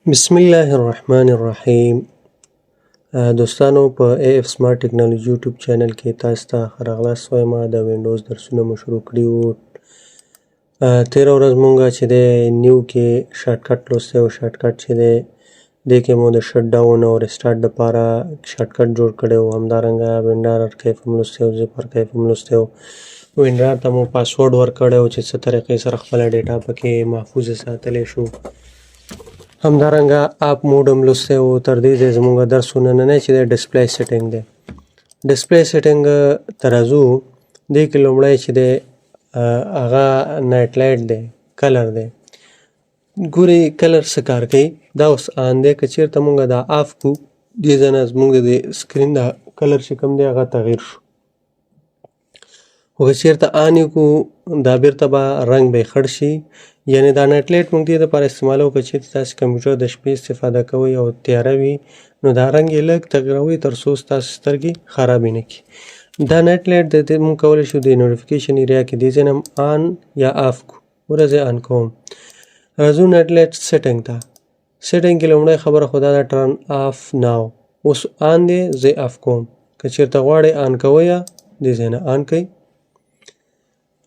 بسم الله الرحمن الرحیم. دوستانو په اے اف سمارټ ټیکنالوژي یوټیوب چینل کې تاسو ته ښه راغلاست وایم. د وینډوز درسونه مو شروع کړي وو. تېره ورځ مونږ چې دی نیو کې شارټکټ لوستی و. شارټکټ چې دی دې کې مو د شټ ډاون او ریسټارټ دپاره شارټکټ جوړ کړی و. همدارنګه وینډار ارکایف هم لوستی و، زیپ ارکایف هم لوستی و. وینډار ته مو پاسورډ ورکړی و چې څه طریقې سره خپله ډیټا پکې محفوظ ساتلی شو. همدارنګه اپ موډ هم لوستی و. تر دې ځایه زموږ درس نننی چې دی ډسپلی سیټینګ دی. ډسپلی سیټینګ ته راځو. دې کې لومړی چې دی هغه نایټ لایټ دی، کلر دی. ګورئ کلر څه کار کوي. دا اوس آن دی. که چېرته مونږ دا آف کړو دې ځای نه زموږ د سکرین دا کلر چې کوم دی هغه تغییر شو. خو که چېرته آن یې کړو دا بیرته به رنګ به یې خړ شي. یعنې دا نایټ لایټ مونږ دې دپاره استعمالوو که چېرته تاسې کمپیوټر د شپې استفاده کوئ او تیاره وي نو دا رنګ یې لږ تغیروئ تر څو ستاسو سترګې خرابې نه کړي. دا نایټ لایټ د مونږ کولی شو د نوټیفیکیشن ایریا کې دې ځای نه آن یا آف کړو. ګوره زه آن کوم. راځو نایټ لایټ سیټینګ ته. سیټینګ کې لومړی خبره خو دا ده ټرن آف ناو. اوس آن دی، زه یې آف کوم. که چېرته غواړئ آن کوئ دې ځای نه آن کوئ.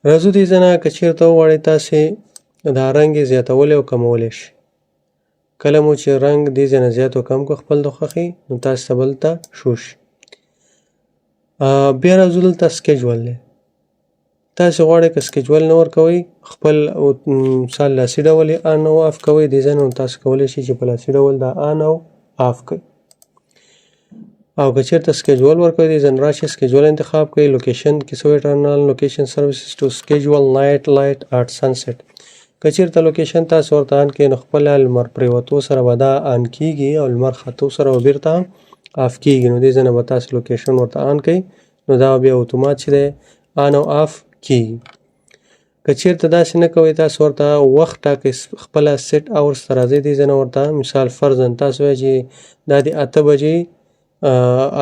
راځو دې ځای نه که چېرته وغواړئ تاسې دا رنګ یې زیاتولی او کمولی شي. کله مو چې رنګ دې ځای نه زیات او کم کړو خپل د خوښې نو تاسې ته به دلته شو شي. بیا راځو دلته سکیجول دی. تاسې غواړئ که سکیجول نه ورکوئ خپل مثال لاسي ډول یې آن او آف کوئ دې ځای نه نو تاسو کولی شئ چې په لاسي ډول دا آن او آف کړئ. او که چېرته سکیجول ورکوئ دې ځای نه راشئ سکیجول انتخاب کړئ. لوکیشن کې څه وایي ټرن لوکیشن سروسز ټو سکیجول نایټ لایټ اټ سنسیټ. که چېرته لوکیشن تاسو ورته آن کړئ نو خپله لمر پرېوتو سره به دا آن کېږي او لمر ختو سره به بیرته آف کېږي. نو دې ځای نه به تاسو لوکیشن ورته آن کړئ نو دا بیا اتومات چې دی آن او آف کېږي. که چېرته داسې نه کوئ تاسو ورته وخت ټاکئ خپله سیټ اورس ته راځئ. دې ځای نه ورته مثال فرضاً تاسو وایئ چې دا د 8 بجې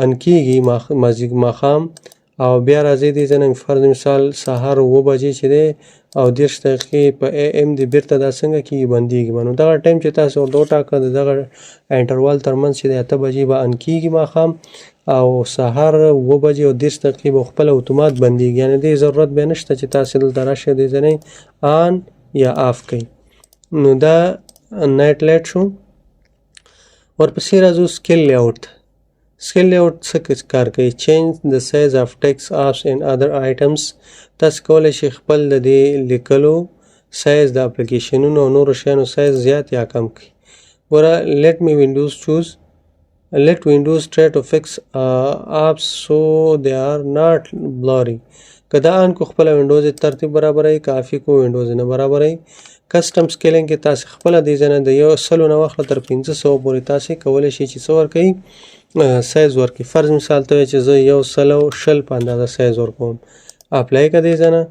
آن کېږي ماښام او بیا راځئ دې ځای نه فرض مثال سهار 7 بجې چې دی او 30 دقیقې په اے ایم دی بیرته دا څنګه کېږي بندېږي به. نو دغه ټایم چې تاسو ورته وټاکه د دغه انټروال ترمنځ چې دی 8 بجې به آن کېږي ماښام او سهار 7 بجې او 30 دقیقې به خپله اتومات بندېږي. یعنې دې ضرورت بیا نشته چې تاسې دلته راشئ دې ځای نه آن یا آف کړئ. نو دا نایټ لایټ شو. ورپسې راځو سکیل لیاوټ. سکیل لیاوټ څه کار کوي؟ چینج د سایز آف ټیکس آپس اینډ ادر آیټمز. تاسو کولی شئ خپل د دې لیکلو سایز د اپلیکیشنونو او نورو شیانو سایز زیات یا کم کړي. ګوره لیټ می وینډوز چوز. Let Windows try to fix apps so they are not blurry. که دا آن کو خپله وینډوز ترتیب برابروي، کافي کو وینډوز نه برابروي. کسټم سکیلینګ کې تاسې خپله دې ځای نه د 100 نه واخله تر 500 پورې تاسې کولی شئ چې څه ورکوئ سایز ورکړئ. فرض مثال ته وایي چې زه 100 په اندازه سایز ورکوم. اپلای که دې ځای نه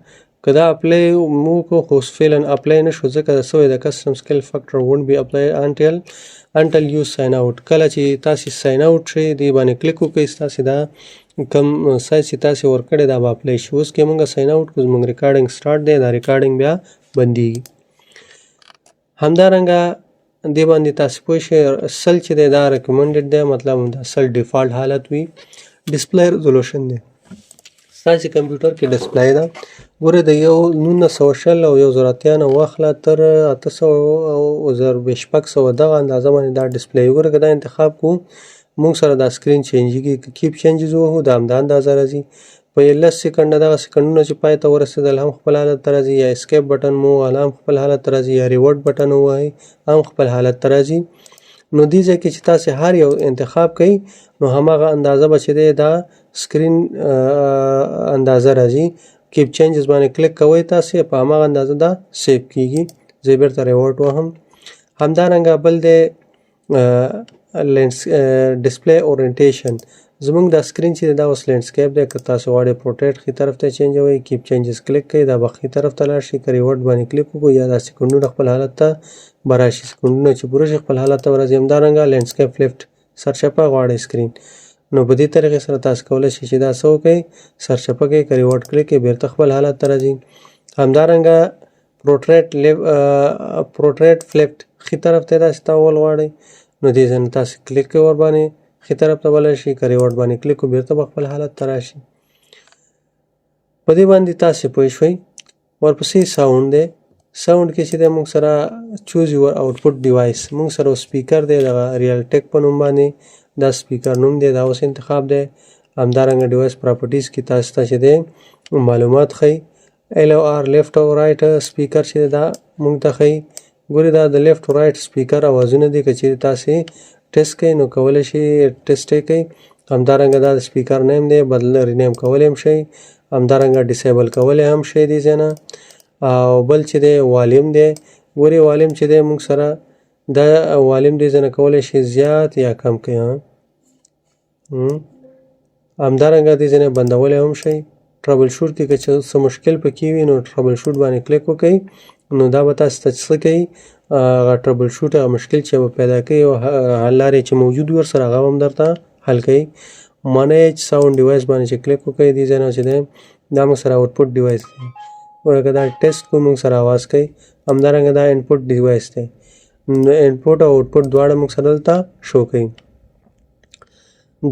که دا اپلای مو کو خو فعلا اپلای نه شو ځکه څه وایي د کسټم سکیل فیکټر وونټ بي اپلای انټل یو ساین آوټ. کله چې تاسې ساین آوټ شئ دې باندې کلیک وکړئ ستاسې دا کم سایز چې تاسې ورکړی دا به اپلای شي. اوس کې مونږ ساین آوټ کړو زموږ ریکارډینګ سټارټ دی. دا ریکارډینګ بیا بندېږي. همدارنګه دې باندې تاسې پوه شئ سل چې دی دا ریکمنډډ دی، مطلب دا سل ډیفالټ حالت وي. ډسپلی ریزولوشن دی. ستاسې کمپیوټر کې ډسپلی ده. ګورئ د 1920 او 1080 نه واخله تر 800 دغه اندازه باندې دا ډسپلی. ګوره که دا انتخاب کړو مونږ سره دا سکرین چینجېږي. که کیپ چینجز ووهو دا همدا اندازه راځي. په 10 سیکنډه دغه سیکنډونه چې پای ته ورسېدل هم خپل حالت ته راځي، یا اسکیپ بټن مو ووهل هم خپل حالت ته راځي، یا ریورډ بټن ووهئ هم خپل حالت ته راځي. نو دې ځای کې چې تاسې هر یو انتخاب کوئ نو هماغه اندازه به چې دی دا سکرین اندازه راځي. کیپ چینجز باندې کلیک کوئ تاسې په هماغه اندازه دا سیو کېږي. زه بیرته ریورډ وهم. همدارنګه بل دی ډسپلی اورینټیشن. زموږ دا سکرین چې دی دا اوس لینډسکیپ دی. که تاسو غواړئ پورټریټ ښي طرف ته چینجوئ کیپ چینجز کلیک کوئ دا به ښي طرف ته لاړ شي. که ریورډ باندې کلیک وکړو یا دا سیکنډونه خپل حالت ته به راشي. سیکنډونه چې پوره شي خپل حالت ته به راځي. همدارنګه لینډسکیپ فلیپټ سرچپه غواړئ سکرین نو په دې طریقې سره تاسو کولی شئ چې دا څه وکړئ سرچپه کړئ. که ریورډ کلیک کړئ بیرته خپل حالت ته راځي. همدارنګه پورټریټ فلیپټ ښي طرف ته داسې تاول غواړئ نو دې ځای نه تاسې کلیک کوئ ورباندې ښي طرف ته بللی شي، که ریورډ باندې کلیک کړو بېرته به خپل حالت ته راشي. په دې باندې تاسې پوه شوئ. ورپسې ساوند دی. ساوند کې چې دی موږ سره چوز یور آوټپوټ ډیوایس، موږ سره سپیکر دی دغه ریال ټیک په نوم باندې دا سپیکر نوم دی، دا اوس انتخاب دی. همدارنګه ډیوایس پراپرټیز کې تاسو ته چې دی معلومات ښیي. ایل او آر لیفټ او رایټ سپیکر چې دا موږ ته ښیي. ګورې دا د لیفټ او رایټ سپیکر اوازونه دي، که چیرې تاسې ټیسټ کوئ نو کولی شئ ټیسټ یې کوئ. همدارنګه دا د سپیکر نیم دی، بدل رینیم کولی هم شئ. همدارنګه ډیسیبل کولی هم شئ دې ځای نه. او بل چې دی والیم دی. ګورې والیم چې دی موږ سره دا والیم دې ځای نه کولی شئ زیات یا کم کړئ. همدارنګه دې ځای نه بندولی هم شئ. ټربل شوټ کې که څه مشکل پکې وي نو ټربل شوټ باندې کلیک وکړئ نو دا به تاسو ته څه کوي، هغه ټربل شوټ هغه مشکل چې به پیدا کوي او حل لارې چې موجود وي ورسره هغه هم درته حل کوي. مانیج ساوند ډیوایس باندې چې کلیک وکړئ دې ځای نه چې دی دا موږ سره آوټپوټ ډیوایس دی. ورکه دا ټیسټ کو موږ سره آواز کوي. همدارنګه دا انپوټ ډیوایس دی. انپوټ او آوټپوټ دواړه موږ سره دلته شو کوي.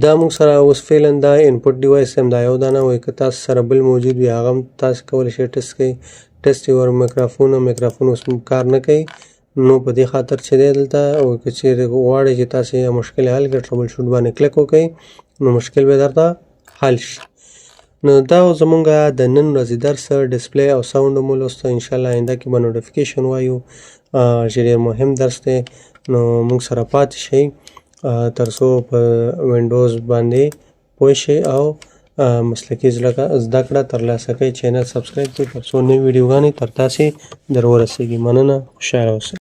دا موږ سره اوس فعلا دا انپوټ ډیوایس هم دا یو دانه وي، که تاسو سره بل موجود وي هغه هم تاسو کولی شئ ټیسټ کړئ. ټیسټ یور میکروفون اوس کار نه کوي نو په دې خاطر چې دی دلته او که چیرې غواړئ چې تاسې مشکل حل کړئ ټربل شوټ باندې کلیک وکړئ نو مشکل به درته حل شي. نو دا زمونږ د نن ورځې درس ډسپلی او ساوند مو لوسته. انشاءالله آینده کې به نوټیفیکیشن وایو چې ډېر مهم درس دی. نو موږ سره پاتې شئ تر څو په وینډوز باندې پوه شئ او مسلکي زده کړه ترلاسه کړئ. چینل سبسکرایب کړئ تر څو نوې ویډیوګانې تر تاسې در ورسیږي. مننه، خوشحاله اوسئ.